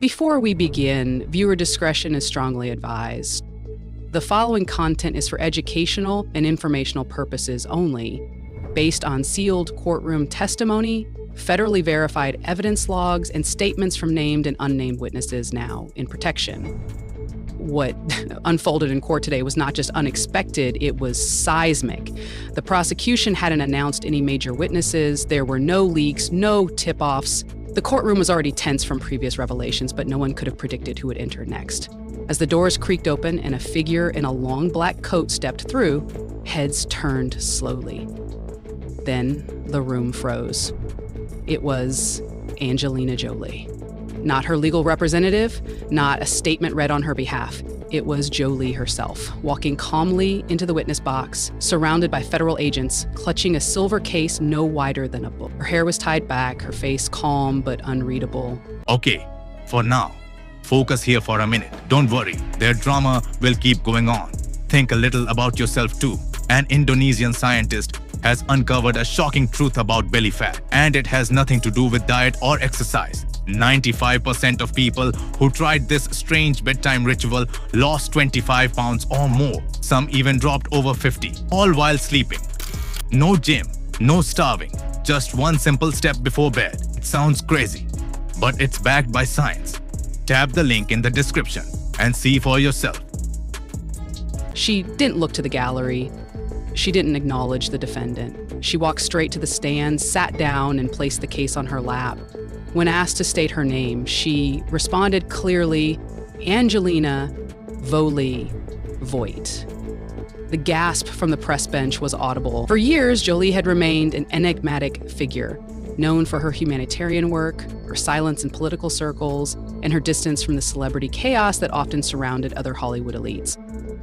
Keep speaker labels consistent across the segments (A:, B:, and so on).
A: Before we begin, viewer discretion is strongly advised. The following content is for educational and informational purposes only, based on sealed courtroom testimony, federally verified evidence logs, and statements from named and unnamed witnesses now in protection. What unfolded in court today was not just unexpected, it was seismic. The prosecution hadn't announced any major witnesses, there were no leaks, no tip-offs. The courtroom was already tense from previous revelations, but no one could have predicted who would enter next. As the doors creaked open and a figure in a long black coat stepped through, heads turned slowly. Then the room froze. It was Angelina Jolie. Not her legal representative, not a statement read on her behalf. It was Jolie herself, walking calmly into the witness box, surrounded by federal agents, clutching a silver case no wider than a book. Her hair was tied back, her face calm but unreadable.
B: Okay, for now, focus here for a minute. Don't worry, their drama will keep going on. Think a little about yourself too. An Indonesian scientist has uncovered a shocking truth about belly fat, and it has nothing to do with diet or exercise. 95% of people who tried this strange bedtime ritual lost 25 pounds or more. Some even dropped over 50, all while sleeping. No gym, no starving, just one simple step before bed. It sounds crazy, but it's backed by science. Tap the link in the description and see for yourself.
A: She didn't look to the gallery. She didn't acknowledge the defendant. She walked straight to the stand, sat down, and placed the case on her lap. When asked to state her name, she responded clearly, Angelina Jolie Voigt. The gasp from the press bench was audible. For years, Jolie had remained an enigmatic figure, known for her humanitarian work, her silence in political circles, and her distance from the celebrity chaos that often surrounded other Hollywood elites.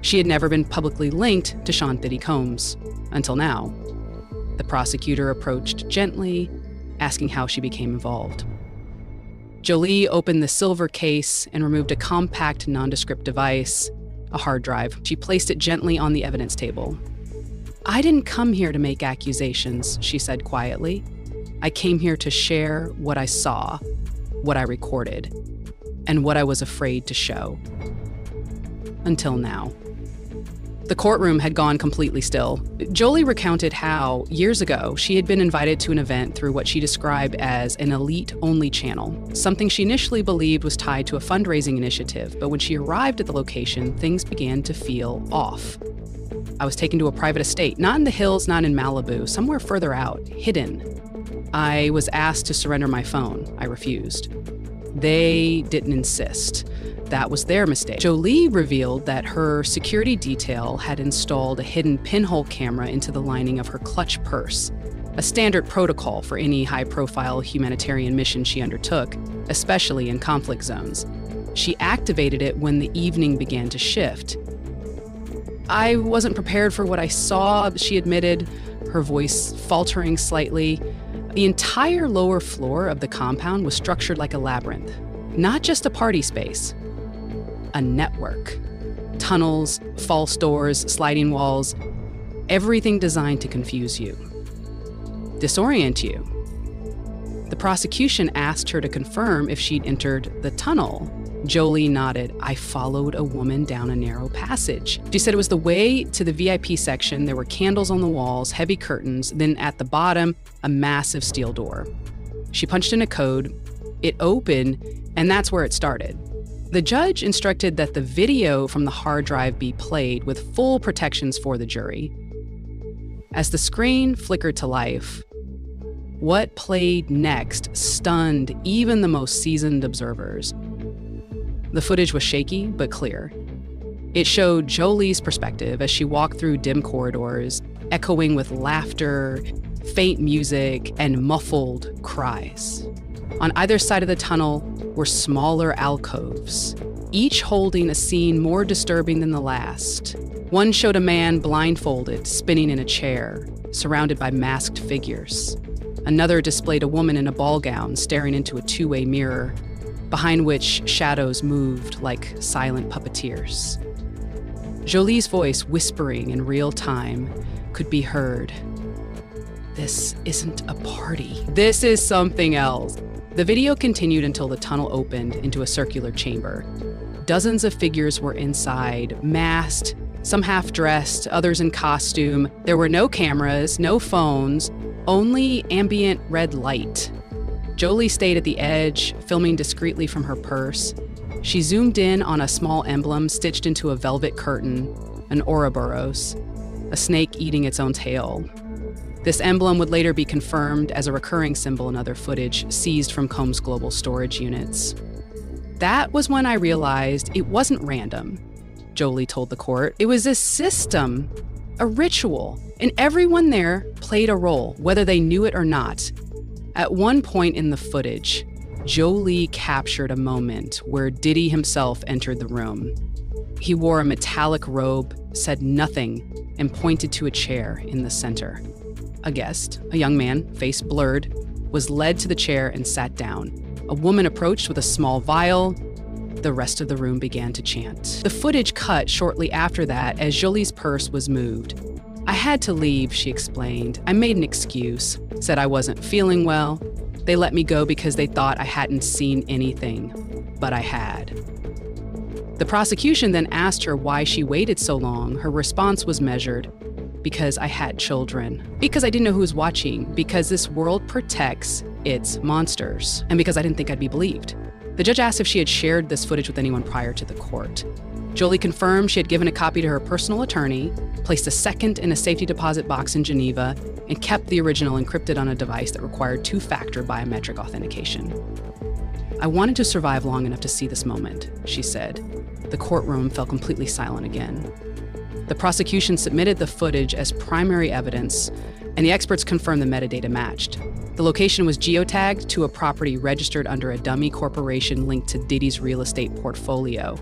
A: She had never been publicly linked to Sean Diddy Combs, until now. The prosecutor approached gently, asking how she became involved. Jolie opened the silver case and removed a compact, nondescript device, a hard drive. She placed it gently on the evidence table. I didn't come here to make accusations, she said quietly. I came here to share what I saw, what I recorded, and what I was afraid to show. Until now. The courtroom had gone completely still. Jolie recounted how, years ago, she had been invited to an event through what she described as an elite-only channel, something she initially believed was tied to a fundraising initiative, but when she arrived at the location, things began to feel off. I was taken to a private estate, not in the hills, not in Malibu, somewhere further out, hidden. I was asked to surrender my phone. I refused. They didn't insist. That was their mistake. Jolie revealed that her security detail had installed a hidden pinhole camera into the lining of her clutch purse, a standard protocol for any high-profile humanitarian mission she undertook, especially in conflict zones. She activated it when the evening began to shift. I wasn't prepared for what I saw, she admitted, her voice faltering slightly. The entire lower floor of the compound was structured like a labyrinth, not just a party space. A network. Tunnels, false doors, sliding walls, everything designed to confuse you, disorient you. The prosecution asked her to confirm if she'd entered the tunnel. Jolie nodded. I followed a woman down a narrow passage. She said it was the way to the VIP section. There were candles on the walls, heavy curtains, then at the bottom, a massive steel door. She punched in a code, it opened, and that's where it started. The judge instructed that the video from the hard drive be played with full protections for the jury. As the screen flickered to life, what played next stunned even the most seasoned observers. The footage was shaky but clear. It showed Jolie's perspective as she walked through dim corridors, echoing with laughter, faint music, and muffled cries. On either side of the tunnel were smaller alcoves, each holding a scene more disturbing than the last. One showed a man blindfolded, spinning in a chair, surrounded by masked figures. Another displayed a woman in a ball gown staring into a two-way mirror, behind which shadows moved like silent puppeteers. Jolie's voice, whispering in real time, could be heard. This isn't a party. This is something else. The video continued until the tunnel opened into a circular chamber. Dozens of figures were inside, masked, some half-dressed, others in costume. There were no cameras, no phones, only ambient red light. Jolie stayed at the edge, filming discreetly from her purse. She zoomed in on a small emblem stitched into a velvet curtain, an Ouroboros, a snake eating its own tail. This emblem would later be confirmed as a recurring symbol in other footage seized from Combs' global storage units. That was when I realized it wasn't random, Jolie told the court. It was a system, a ritual, and everyone there played a role, whether they knew it or not. At one point in the footage, Jolie captured a moment where Diddy himself entered the room. He wore a metallic robe, said nothing, and pointed to a chair in the center. A guest, a young man, face blurred, was led to the chair and sat down. A woman approached with a small vial. The rest of the room began to chant. The footage cut shortly after that as Jolie's purse was moved. I had to leave, she explained. I made an excuse, said I wasn't feeling well. They let me go because they thought I hadn't seen anything, but I had. The prosecution then asked her why she waited so long. Her response was measured. Because I had children. Because I didn't know who was watching. Because this world protects its monsters. And because I didn't think I'd be believed. The judge asked if she had shared this footage with anyone prior to the court. Jolie confirmed she had given a copy to her personal attorney, placed a second in a safety deposit box in Geneva, and kept the original encrypted on a device that required two-factor biometric authentication. I wanted to survive long enough to see this moment, she said. The courtroom fell completely silent again. The prosecution submitted the footage as primary evidence, and the experts confirmed the metadata matched. The location was geotagged to a property registered under a dummy corporation linked to Diddy's real estate portfolio.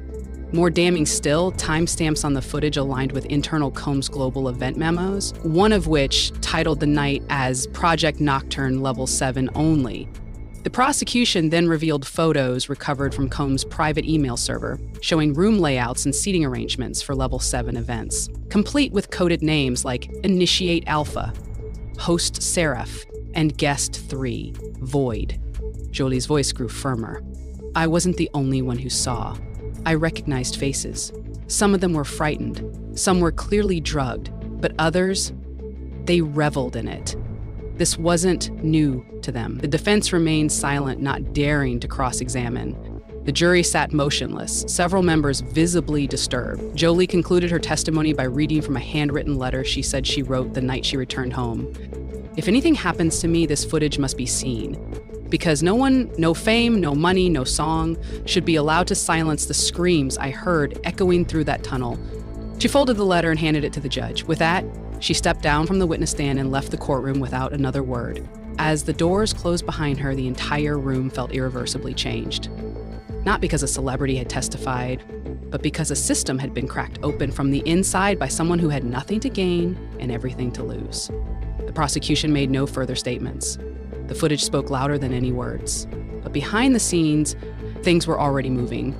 A: More damning still, timestamps on the footage aligned with internal Combs Global event memos, one of which titled the night as Project Nocturne Level 7 only. The prosecution then revealed photos recovered from Combs' private email server, showing room layouts and seating arrangements for Level 7 events, complete with coded names like Initiate Alpha, Host Seraph, and Guest 3, Void. Jolie's voice grew firmer. I wasn't the only one who saw. I recognized faces. Some of them were frightened. Some were clearly drugged, but others, they reveled in it. This wasn't new to them. The defense remained silent, not daring to cross-examine. The jury sat motionless, several members visibly disturbed. Jolie concluded her testimony by reading from a handwritten letter she said she wrote the night she returned home. If anything happens to me, this footage must be seen. Because no one, no fame, no money, no song, should be allowed to silence the screams I heard echoing through that tunnel. She folded the letter and handed it to the judge. With that, she stepped down from the witness stand and left the courtroom without another word. As the doors closed behind her, the entire room felt irreversibly changed. Not because a celebrity had testified, but because a system had been cracked open from the inside by someone who had nothing to gain and everything to lose. The prosecution made no further statements. The footage spoke louder than any words. But behind the scenes, things were already moving.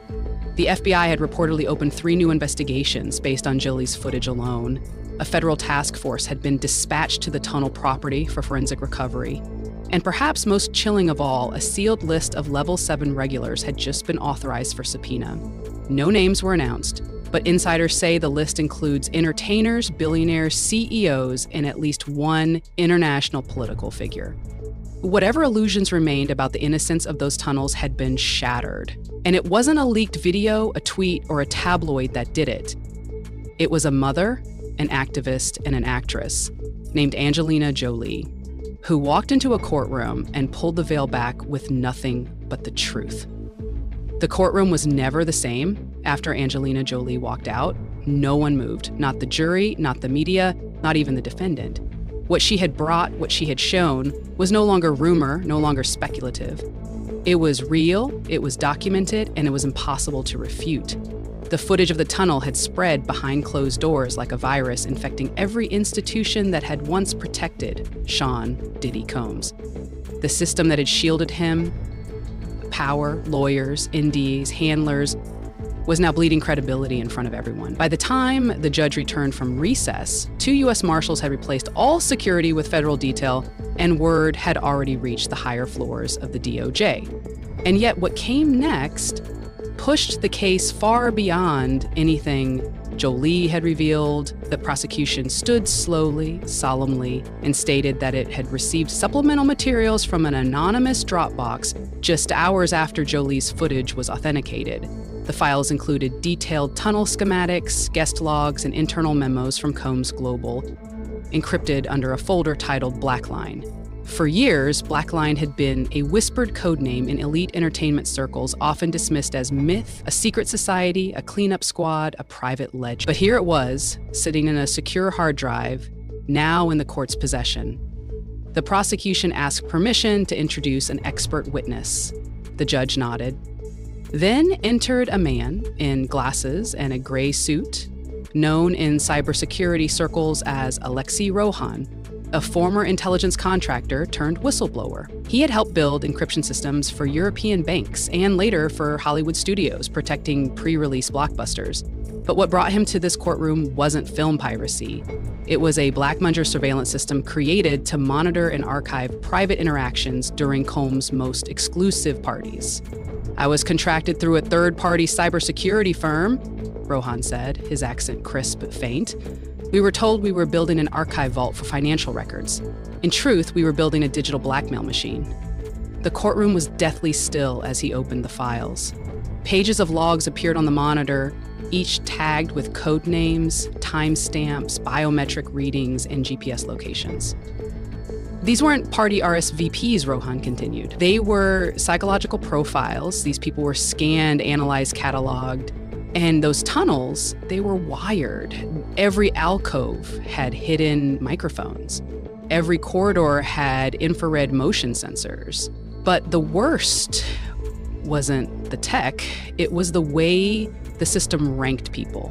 A: The FBI had reportedly opened 3 new investigations based on Jolie's footage alone. A federal task force had been dispatched to the tunnel property for forensic recovery. And perhaps most chilling of all, a sealed list of Level 7 regulars had just been authorized for subpoena. No names were announced, but insiders say the list includes entertainers, billionaires, CEOs, and at least one international political figure. Whatever illusions remained about the innocence of those tunnels had been shattered. And it wasn't a leaked video, a tweet, or a tabloid that did it. It was a mother, an activist, and an actress named Angelina Jolie, who walked into a courtroom and pulled the veil back with nothing but the truth. The courtroom was never the same after Angelina Jolie walked out. No one moved, not the jury, not the media, not even the defendant. What she had brought, what she had shown, was no longer rumor, no longer speculative. It was real, it was documented, and it was impossible to refute. The footage of the tunnel had spread behind closed doors like a virus, infecting every institution that had once protected Sean Diddy Combs. The system that had shielded him, power, lawyers, NDAs, handlers, was now bleeding credibility in front of everyone. By the time the judge returned from recess, 2 U.S. Marshals had replaced all security with federal detail, and word had already reached the higher floors of the DOJ. And yet what came next pushed the case far beyond anything Jolie had revealed. The prosecution stood slowly, solemnly, and stated that it had received supplemental materials from an anonymous Dropbox just hours after Jolie's footage was authenticated. The files included detailed tunnel schematics, guest logs, and internal memos from Combs Global, encrypted under a folder titled Blackline. For years, Blackline had been a whispered codename in elite entertainment circles, often dismissed as myth, a secret society, a cleanup squad, a private legend. But here it was, sitting in a secure hard drive, now in the court's possession. The prosecution asked permission to introduce an expert witness. The judge nodded. Then entered a man in glasses and a gray suit, known in cybersecurity circles as Alexei Rohan, a former intelligence contractor turned whistleblower. He had helped build encryption systems for European banks and later for Hollywood studios, protecting pre-release blockbusters. But what brought him to this courtroom wasn't film piracy. It was a Black Muncher surveillance system created to monitor and archive private interactions during Combs' most exclusive parties. "I was contracted through a third-party cybersecurity firm," Rohan said, his accent crisp but faint. "We were told we were building an archive vault for financial records. In truth, we were building a digital blackmail machine." The courtroom was deathly still as he opened the files. Pages of logs appeared on the monitor, each tagged with code names, timestamps, biometric readings, and GPS locations. These weren't party RSVPs, Rohan continued. They were psychological profiles. These people were scanned, analyzed, cataloged. And those tunnels, they were wired. Every alcove had hidden microphones. Every corridor had infrared motion sensors. But the worst wasn't the tech, it was the way the system ranked people.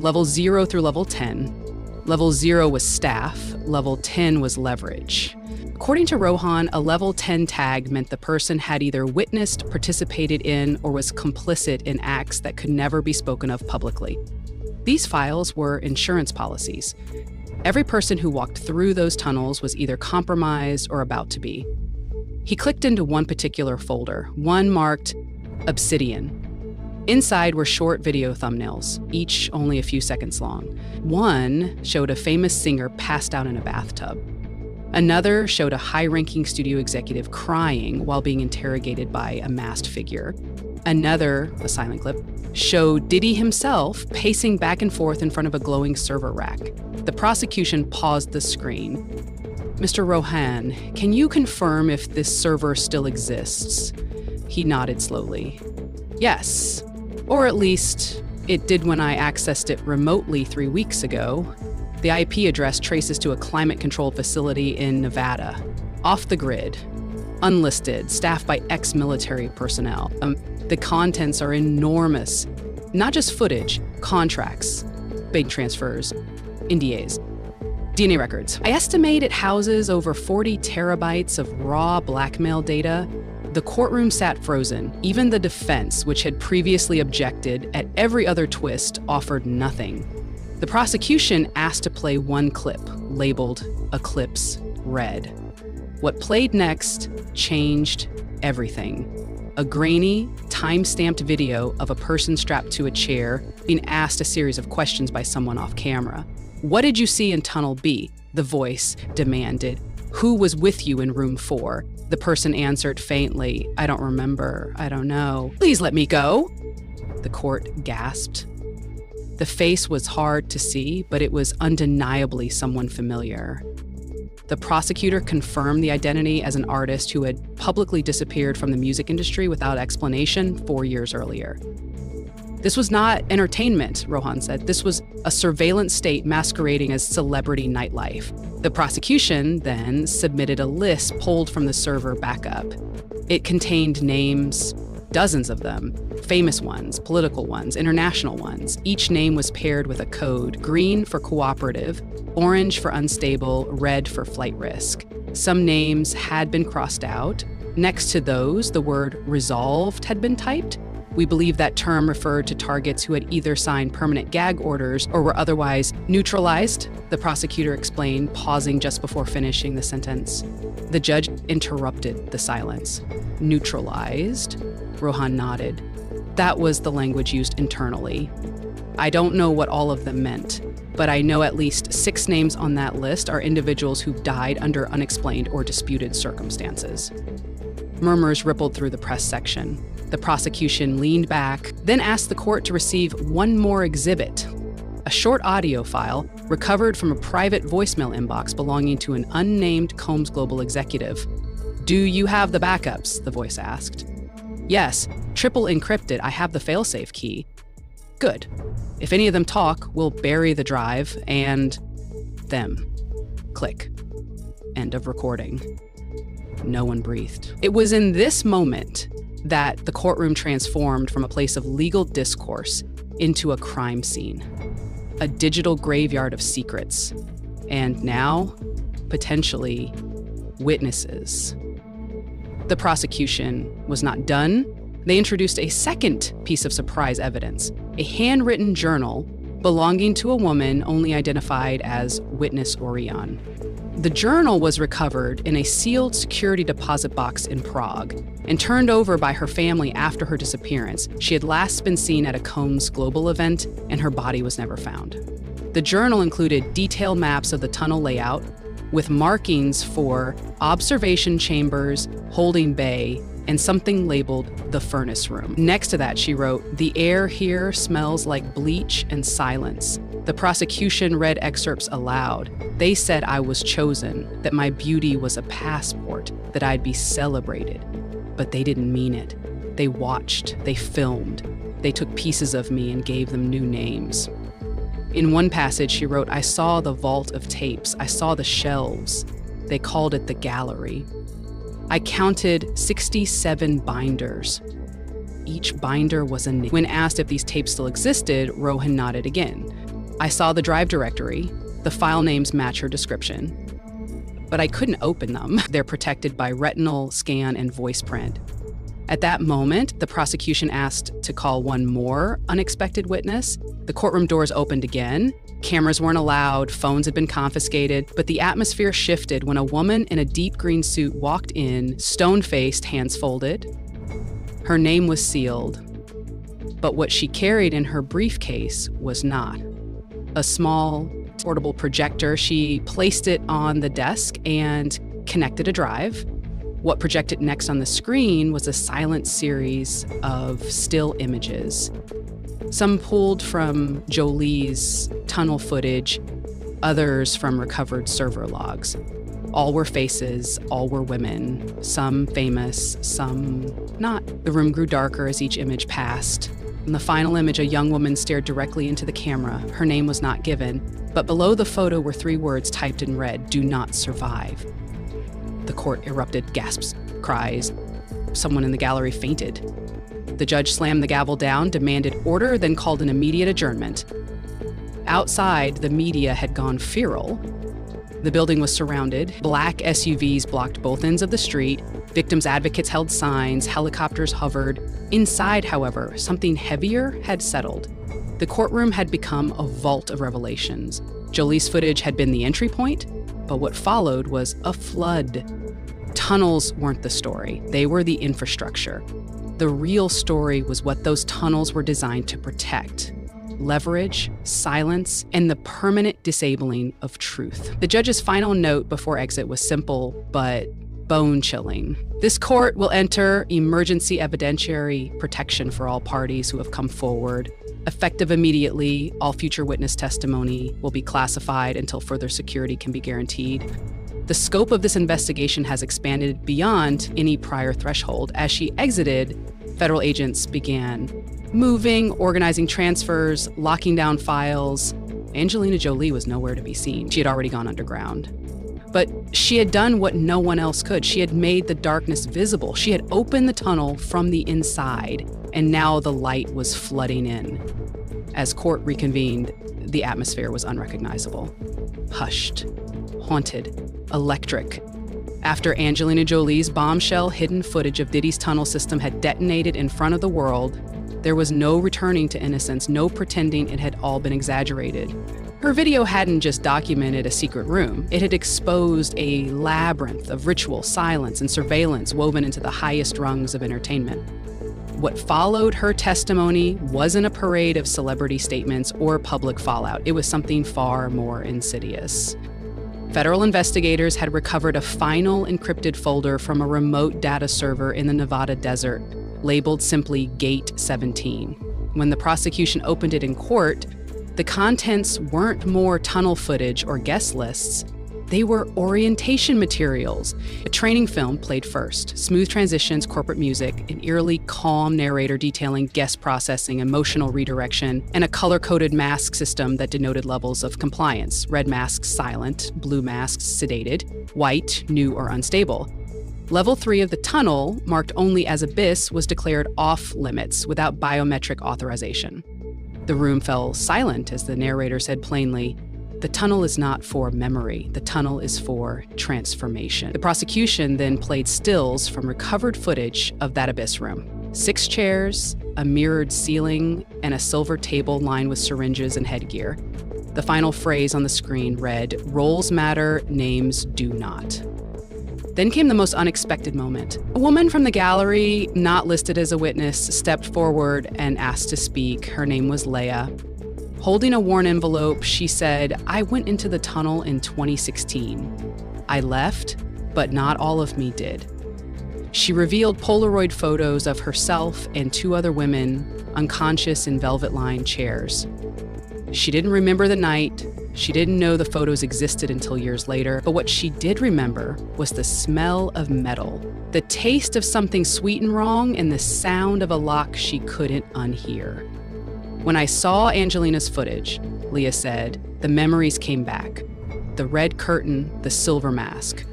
A: Level 0 through level 10. Level 0 was staff, level 10 was leverage. According to Rohan, a level 10 tag meant the person had either witnessed, participated in, or was complicit in acts that could never be spoken of publicly. These files were insurance policies. Every person who walked through those tunnels was either compromised or about to be. He clicked into one particular folder, one marked Obsidian. Inside were short video thumbnails, each only a few seconds long. One showed a famous singer passed out in a bathtub. Another showed a high-ranking studio executive crying while being interrogated by a masked figure. Another, a silent clip, showed Diddy himself pacing back and forth in front of a glowing server rack. The prosecution paused the screen. "Mr. Rohan, can you confirm if this server still exists?" He nodded slowly. "Yes, or at least it did when I accessed it remotely 3 weeks ago. The IP address traces to a climate-controlled facility in Nevada, off the grid, unlisted, staffed by ex-military personnel. The contents are enormous. Not just footage, contracts, bank transfers, NDAs, DNA records. I estimate it houses over 40 terabytes of raw blackmail data." The courtroom sat frozen. Even the defense, which had previously objected at every other twist, offered nothing. The prosecution asked to play one clip, labeled Eclipse Red. What played next changed everything. A grainy, time-stamped video of a person strapped to a chair being asked a series of questions by someone off camera. "What did you see in Tunnel B?" the voice demanded. "Who was with you in room 4? The person answered faintly, "I don't remember, I don't know." "Please let me go," the court gasped. The face was hard to see, but it was undeniably someone familiar. The prosecutor confirmed the identity as an artist who had publicly disappeared from the music industry without explanation 4 years earlier. "This was not entertainment," Rohan said. "This was a surveillance state masquerading as celebrity nightlife." The prosecution then submitted a list pulled from the server backup. It contained names, dozens of them, famous ones, political ones, international ones. Each name was paired with a code, green for cooperative, orange for unstable, red for flight risk. Some names had been crossed out. Next to those, the word resolved had been typed. We believe that term referred to targets who had either signed permanent gag orders or were otherwise neutralized, the prosecutor explained, pausing just before finishing the sentence. The judge interrupted the silence. Neutralized? Rohan nodded. That was the language used internally. I don't know what all of them meant, but I know at least 6 names on that list are individuals who've died under unexplained or disputed circumstances. Murmurs rippled through the press section. The prosecution leaned back, then asked the court to receive one more exhibit, a short audio file recovered from a private voicemail inbox belonging to an unnamed Combs Global executive. Do you have the backups? The voice asked. Yes, triple encrypted. I have the failsafe key. Good. If any of them talk, we'll bury the drive and them. Click. End of recording. No one breathed. It was in this moment that the courtroom transformed from a place of legal discourse into a crime scene, a digital graveyard of secrets, and now, potentially, witnesses. The prosecution was not done. They introduced a second piece of surprise evidence, a handwritten journal belonging to a woman only identified as Witness Orion. The journal was recovered in a sealed security deposit box in Prague and turned over by her family after her disappearance. She had last been seen at a Combs Global event, and her body was never found. The journal included detailed maps of the tunnel layout with markings for observation chambers, holding bay, and something labeled the furnace room. Next to that, she wrote, "The air here smells like bleach and silence." The prosecution read excerpts aloud. They said I was chosen, that my beauty was a passport, that I'd be celebrated. But they didn't mean it. They watched, they filmed, they took pieces of me and gave them new names. In one passage, she wrote, "I saw the vault of tapes. I saw the shelves. They called it the gallery. I counted 67 binders. Each binder was a name." When asked if these tapes still existed, Rohan nodded again. "I saw the drive directory. The file names match her description. But I couldn't open them. They're protected by retinal scan and voice print." At that moment, the prosecution asked to call one more unexpected witness. The courtroom doors opened again. Cameras weren't allowed, phones had been confiscated, but the atmosphere shifted when a woman in a deep green suit walked in, stone-faced, hands folded. Her name was sealed, but what she carried in her briefcase was not. A small, portable projector, she placed it on the desk and connected a drive. What projected next on the screen was a silent series of still images. Some pulled from Jolie's tunnel footage, others from recovered server logs. All were faces, all were women, some famous, some not. The room grew darker as each image passed. In the final image, a young woman stared directly into the camera. Her name was not given, but below the photo were 3 words typed in red: "Do not survive." The court erupted, gasps, cries. Someone in the gallery fainted. The judge slammed the gavel down, demanded order, then called an immediate adjournment. Outside, the media had gone feral. The building was surrounded. Black SUVs blocked both ends of the street. Victims' advocates held signs. Helicopters hovered. Inside, however, something heavier had settled. The courtroom had become a vault of revelations. Jolie's footage had been the entry point, but what followed was a flood. Tunnels weren't the story. They were the infrastructure. The real story was what those tunnels were designed to protect: leverage, silence, and the permanent disabling of truth. The judge's final note before exit was simple, but bone-chilling. This court will enter emergency evidentiary protection for all parties who have come forward. Effective immediately, all future witness testimony will be classified until further security can be guaranteed. The scope of this investigation has expanded beyond any prior threshold. As she exited, federal agents began moving, organizing transfers, locking down files. Angelina Jolie was nowhere to be seen. She had already gone underground. But she had done what no one else could. She had made the darkness visible. She had opened the tunnel from the inside, and now the light was flooding in. As court reconvened, the atmosphere was unrecognizable. Hushed, haunted, electric. After Angelina Jolie's bombshell hidden footage of Diddy's tunnel system had detonated in front of the world, There was no returning to innocence, no pretending it had all been exaggerated. Her video hadn't just documented a secret room. It had exposed a labyrinth of ritual, silence, and surveillance woven into the highest rungs of entertainment. What followed her testimony wasn't a parade of celebrity statements or public fallout. It was something far more insidious. Federal investigators had recovered a final encrypted folder from a remote data server in the Nevada desert, labeled simply Gate 17. When the prosecution opened it in court, the contents weren't more tunnel footage or guest lists. They were orientation materials. A training film played first, smooth transitions, corporate music, an eerily calm narrator detailing guest processing, emotional redirection, and a color-coded mask system that denoted levels of compliance. Red masks silent, blue masks sedated, white new or unstable. Level 3 of the tunnel, marked only as abyss, was declared off limits without biometric authorization. The room fell silent as the narrator said plainly, "The tunnel is not for memory. The tunnel is for transformation." The prosecution then played stills from recovered footage of that abyss room. 6 chairs, a mirrored ceiling, and a silver table lined with syringes and headgear. The final phrase on the screen read, "Roles matter, names do not." Then came the most unexpected moment. A woman from the gallery, not listed as a witness, stepped forward and asked to speak. Her name was Leah. Holding a worn envelope, she said, "I went into the tunnel in 2016. I left, but not all of me did." She revealed Polaroid photos of herself and 2 other women unconscious in velvet-lined chairs. She didn't remember the night. She didn't know the photos existed until years later, but what she did remember was the smell of metal, the taste of something sweet and wrong, and the sound of a lock she couldn't unhear. "When I saw Angelina's footage," Leah said, "the memories came back. The red curtain, the silver mask,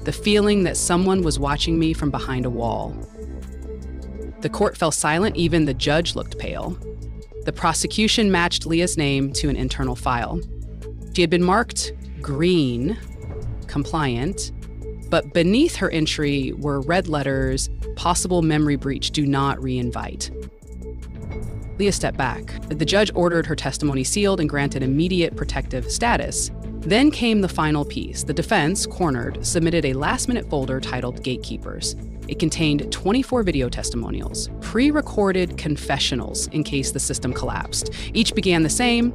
A: the feeling that someone was watching me from behind a wall." The court fell silent, even the judge looked pale. The prosecution matched Leah's name to an internal file. She had been marked green, compliant, but beneath her entry were red letters, "Possible memory breach, do not re-invite." Leah stepped back. The judge ordered her testimony sealed and granted immediate protective status. Then came the final piece. The defense, cornered, submitted a last-minute folder titled Gatekeepers. It contained 24 video testimonials, pre-recorded confessionals in case the system collapsed. Each began the same,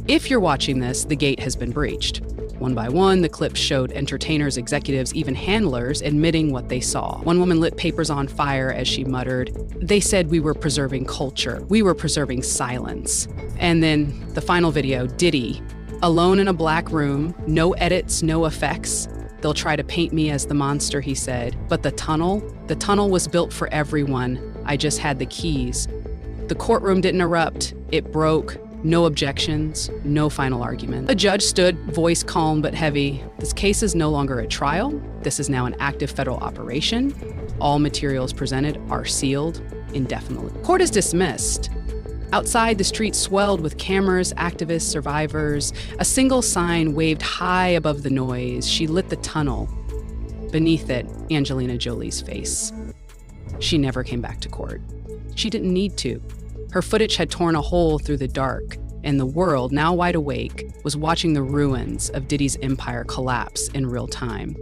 A: "If you're watching this, the gate has been breached." One by one, the clips showed entertainers, executives, even handlers admitting what they saw. One woman lit papers on fire as she muttered, "They said we were preserving culture. We were preserving silence." And then the final video, Diddy, alone in a black room, no edits, no effects. "They'll try to paint me as the monster," he said. "But the tunnel was built for everyone. I just had the keys." The courtroom didn't erupt. It broke. No objections, no final argument. A judge stood, voice calm but heavy. "This case is no longer a trial. This is now an active federal operation. All materials presented are sealed indefinitely." Court is dismissed. Outside, the street swelled with cameras, activists, survivors. A single sign waved high above the noise. She lit the tunnel. Beneath it, Angelina Jolie's face. She never came back to court. She didn't need to. Her footage had torn a hole through the dark, and the world, now wide awake, was watching the ruins of Diddy's empire collapse in real time.